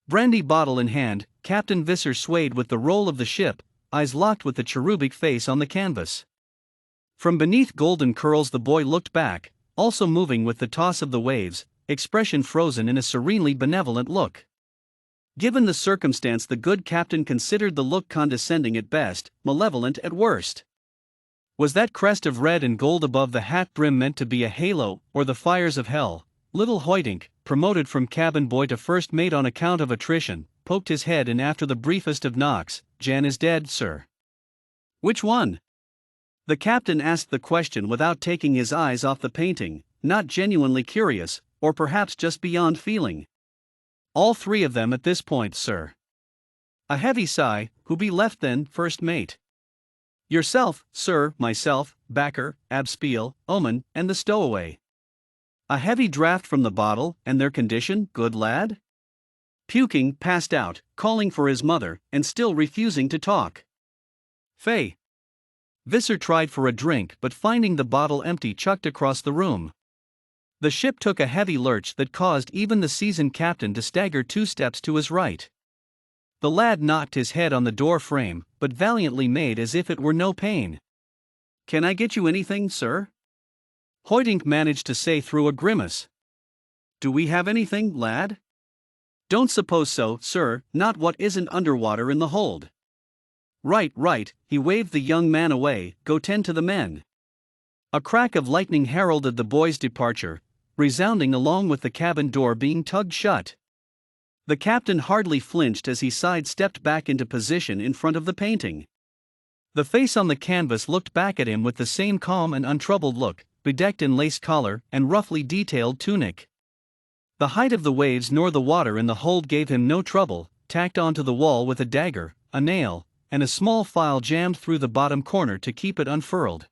Brandy bottle in hand, Captain Visser swayed with the roll of the ship, eyes locked with the cherubic face on the canvas. From beneath golden curls the boy looked back, also moving with the toss of the waves, expression frozen in a serenely benevolent look. Given the circumstance, the good captain considered the look condescending at best, malevolent at worst. Was that crest of red and gold above the hat brim meant to be a halo, or the fires of hell? Little Hoytink, promoted from cabin boy to first mate on account of attrition, poked his head in after the briefest of knocks. "Jan is dead, sir." "Which one?" The captain asked the question without taking his eyes off the painting, not genuinely curious, or perhaps just beyond feeling. "All three of them at this point, sir." A heavy sigh. "Who be left then, first mate?" "Yourself, sir, myself, Backer, Abspiel, Omen, and the stowaway." A heavy draught from the bottle, and their condition, good lad? Puking, passed out, calling for his mother, and still refusing to talk. "Fay." Visser tried for a drink, but finding the bottle empty, chucked across the room. The ship took a heavy lurch that caused even the seasoned captain to stagger 2 steps to his right. The lad knocked his head on the door frame, but valiantly made as if it were no pain. "Can I get you anything, sir?" Hoytink managed to say through a grimace. "Do we have anything, lad?" "Don't suppose so, sir, not what isn't underwater in the hold." "Right, right," he waved the young man away, "go tend to the men." A crack of lightning heralded the boy's departure, resounding along with the cabin door being tugged shut. The captain hardly flinched as he sidestepped back into position in front of the painting. The face on the canvas looked back at him with the same calm and untroubled look, bedecked in lace collar and roughly detailed tunic. The height of the waves nor the water in the hold gave him no trouble, tacked onto the wall with a dagger, a nail, and a small file jammed through the bottom corner to keep it unfurled.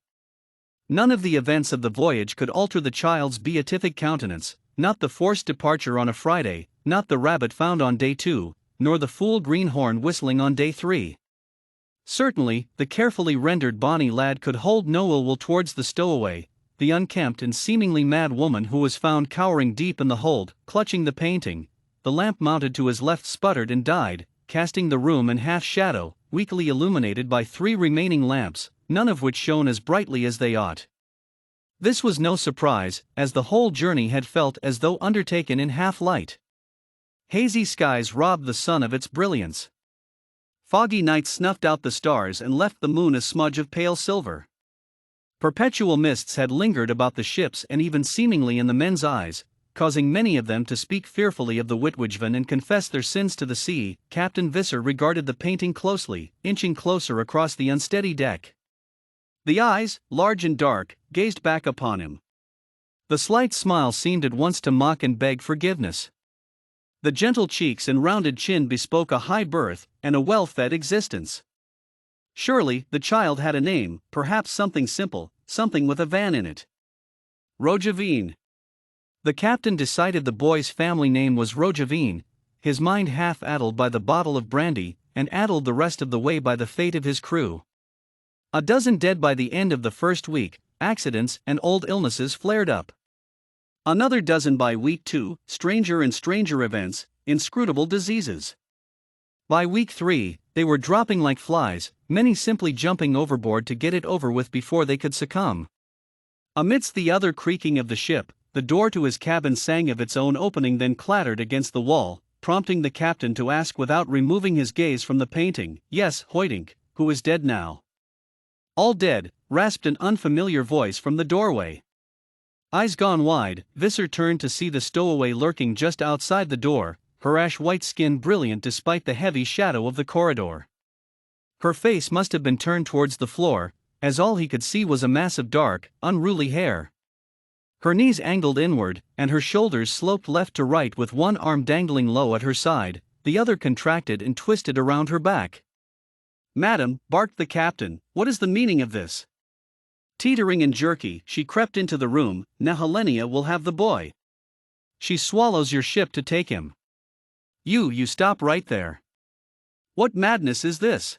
None of the events of the voyage could alter the child's beatific countenance, not the forced departure on a Friday, not the rabbit found on day 2, nor the fool greenhorn whistling on day 3. Certainly, the carefully rendered bonny lad could hold no ill will towards the stowaway, the unkempt and seemingly mad woman who was found cowering deep in the hold, clutching the painting. The lamp mounted to his left sputtered and died, casting the room in half shadow, weakly illuminated by 3 remaining lamps, none of which shone as brightly as they ought. This was no surprise, as the whole journey had felt as though undertaken in half light. Hazy skies robbed the sun of its brilliance. Foggy nights snuffed out the stars and left the moon a smudge of pale silver. Perpetual mists had lingered about the ships and even seemingly in the men's eyes, causing many of them to speak fearfully of the Wittwitchven and confess their sins to the sea. Captain Visser regarded the painting closely, inching closer across the unsteady deck. The eyes, large and dark, gazed back upon him. The slight smile seemed at once to mock and beg forgiveness. The gentle cheeks and rounded chin bespoke a high birth and a well-fed existence. Surely, the child had a name, perhaps something simple, something with a van in it. Rojavine. The captain decided the boy's family name was Rojavine, his mind half addled by the bottle of brandy, and addled the rest of the way by the fate of his crew. A dozen dead by the end of the first week, accidents and old illnesses flared up. Another dozen by week 2, stranger and stranger events, inscrutable diseases. By week 3, they were dropping like flies, many simply jumping overboard to get it over with before they could succumb. Amidst the other creaking of the ship, the door to his cabin sang of its own opening, then clattered against the wall, prompting the captain to ask without removing his gaze from the painting, "Yes, Hoytink, who is dead now?" "All dead," rasped an unfamiliar voice from the doorway. Eyes gone wide, Visser turned to see the stowaway lurking just outside the door, her ash-white skin brilliant despite the heavy shadow of the corridor. Her face must have been turned towards the floor, as all he could see was a mass of dark, unruly hair. Her knees angled inward, and her shoulders sloped left to right with one arm dangling low at her side, the other contracted and twisted around her back. "Madam," barked the captain, "what is the meaning of this?" Teetering and jerky, she crept into the room. "Now Helenia will have the boy. She swallows your ship to take him. You stop right there. What madness is this?"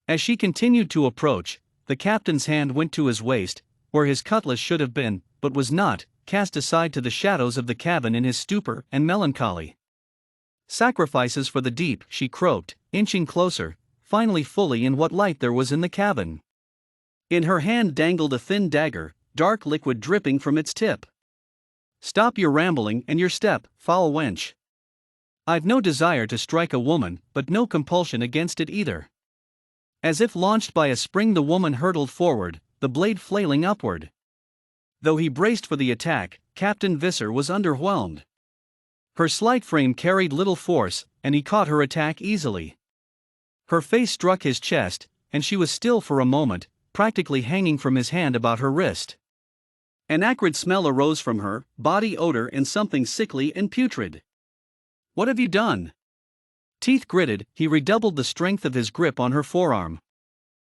As she continued to approach, the captain's hand went to his waist, where his cutlass should have been, but was not, cast aside to the shadows of the cabin in his stupor and melancholy. Sacrifices for the deep, she croaked, inching closer, finally fully in what light there was in the cabin. In her hand dangled a thin dagger, dark liquid dripping from its tip. Stop your rambling and your step, foul wench. I've no desire to strike a woman, but no compulsion against it either. As if launched by a spring, the woman hurtled forward, the blade flailing upward. Though he braced for the attack, Captain Visser was underwhelmed. Her slight frame carried little force, and he caught her attack easily. Her face struck his chest, and she was still for a moment, practically hanging from his hand about her wrist. An acrid smell arose from her, body odor and something sickly and putrid. What have you done? Teeth gritted, he redoubled the strength of his grip on her forearm.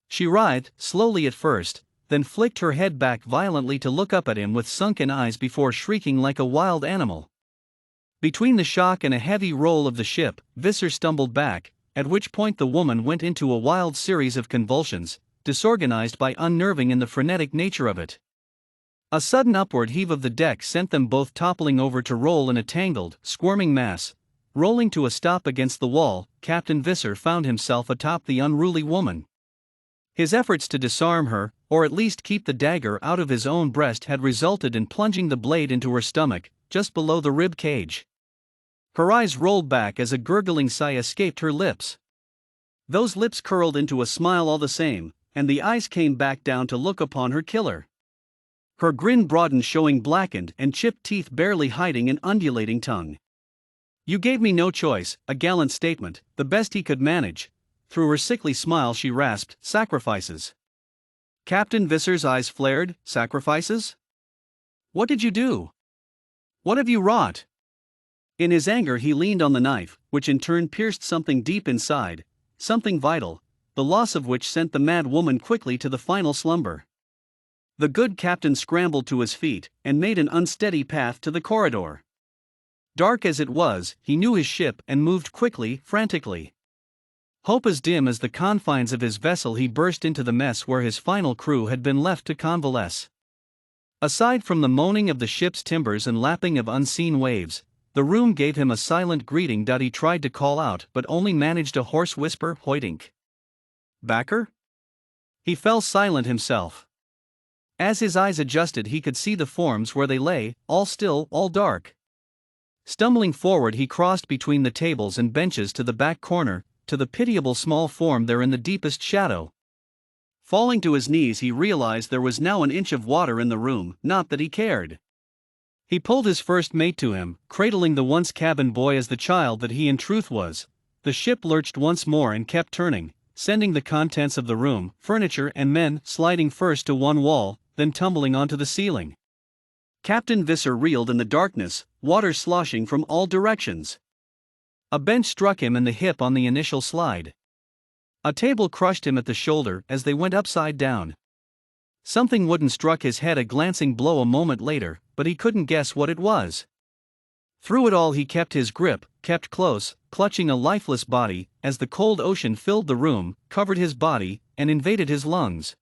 She writhed, slowly at first, then flicked her head back violently to look up at him with sunken eyes before shrieking like a wild animal. Between the shock and a heavy roll of the ship, Visser stumbled back, at which point the woman went into a wild series of convulsions, disorganized by unnerving in the frenetic nature of it. A sudden upward heave of the deck sent them both toppling over to roll in a tangled, squirming mass. Rolling to a stop against the wall, Captain Visser found himself atop the unruly woman. His efforts to disarm her, or at least keep the dagger out of his own breast, had resulted in plunging the blade into her stomach, just below the rib cage. Her eyes rolled back as a gurgling sigh escaped her lips. Those lips curled into a smile all the same, and the eyes came back down to look upon her killer. Her grin broadened, showing blackened and chipped teeth barely hiding an undulating tongue. You gave me no choice, a gallant statement, the best he could manage. Through her sickly smile she rasped, sacrifices. Captain Visser's eyes flared, sacrifices? What did you do? What have you wrought? In his anger he leaned on the knife, which in turn pierced something deep inside, something vital, the loss of which sent the mad woman quickly to the final slumber. The good captain scrambled to his feet, and made an unsteady path to the corridor. Dark as it was, he knew his ship and moved quickly, frantically. Hope as dim as the confines of his vessel, he burst into the mess where his final crew had been left to convalesce. Aside from the moaning of the ship's timbers and lapping of unseen waves, the room gave him a silent greeting. He tried to call out but only managed a hoarse whisper, Hoytink. Backer? He fell silent himself. As his eyes adjusted he could see the forms where they lay, all still, all dark. Stumbling forward he crossed between the tables and benches to the back corner, to the pitiable small form there in the deepest shadow. Falling to his knees he realized there was now an inch of water in the room, not that he cared. He pulled his first mate to him, cradling the once cabin boy as the child that he in truth was. The ship lurched once more and kept turning, sending the contents of the room, furniture and men, sliding first to one wall, then tumbling onto the ceiling. Captain Visser reeled in the darkness, water sloshing from all directions. A bench struck him in the hip on the initial slide. A table crushed him at the shoulder as they went upside down. Something wooden struck his head, a glancing blow a moment later, but he couldn't guess what it was. Through it all he kept his grip, kept close, clutching a lifeless body, as the cold ocean filled the room, covered his body, and invaded his lungs.